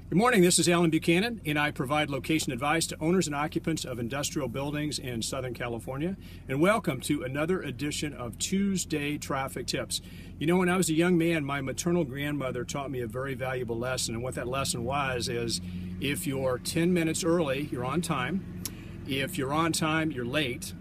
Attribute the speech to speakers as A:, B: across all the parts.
A: Good morning, this is Alan Buchanan, and I provide location advice to owners and occupants of industrial buildings in Southern California. And welcome to another edition of Tuesday Traffic Tips. You know, when I was a young man, my maternal grandmother taught me a very valuable lesson, and what that lesson was is if you're 10 minutes early, you're on time. If you're on time, you're late.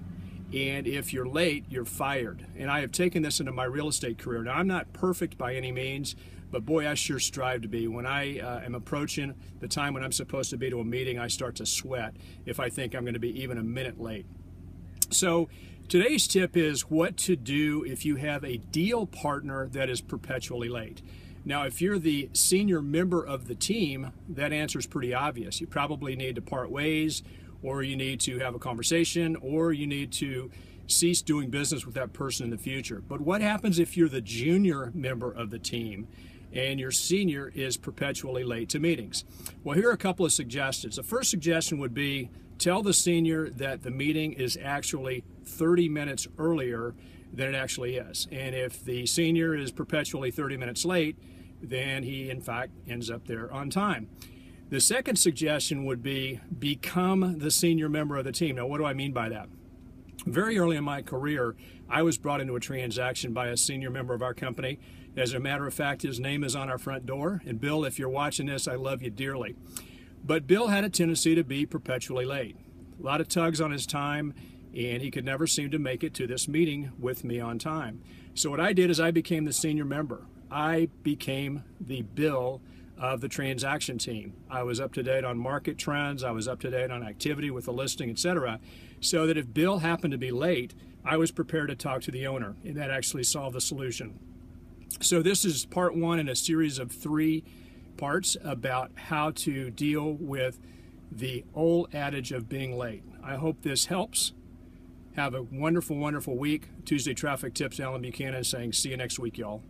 A: And if you're late, you're fired. And I have taken this into my real estate career. Now, I'm not perfect by any means, but boy, I sure strive to be. When I am approaching the time when I'm supposed to be to a meeting, I start to sweat if I think I'm going to be even a minute late. So today's tip is what to do if you have a deal partner that is perpetually late. Now, if you're the senior member of the team, that answer is pretty obvious. You probably need to part ways, or you need to have a conversation, or you need to cease doing business with that person in the future. But what happens if you're the junior member of the team and your senior is perpetually late to meetings? Well, here are a couple of suggestions. The first suggestion would be tell the senior that the meeting is actually 30 minutes earlier than it actually is. And if the senior is perpetually 30 minutes late, then he in fact ends up there on time. The second suggestion would be become the senior member of the team. Now, what do I mean by that? Very early in my career, I was brought into a transaction by a senior member of our company. As a matter of fact, his name is on our front door. And Bill, if you're watching this, I love you dearly. But Bill had a tendency to be perpetually late. A lot of tugs on his time, and he could never seem to make it to this meeting with me on time. So what I did is I became the senior member. I became the Bill of the transaction team. I was up to date on market trends, I was up to date on activity with the listing, etc. So that if Bill happened to be late, I was prepared to talk to the owner, and that actually solved the solution. So this is part one in a series of 3 parts about how to deal with the old adage of being late. I hope this helps. Have a wonderful, wonderful week. Tuesday Traffic Tips, Alan Buchanan saying see you next week, y'all.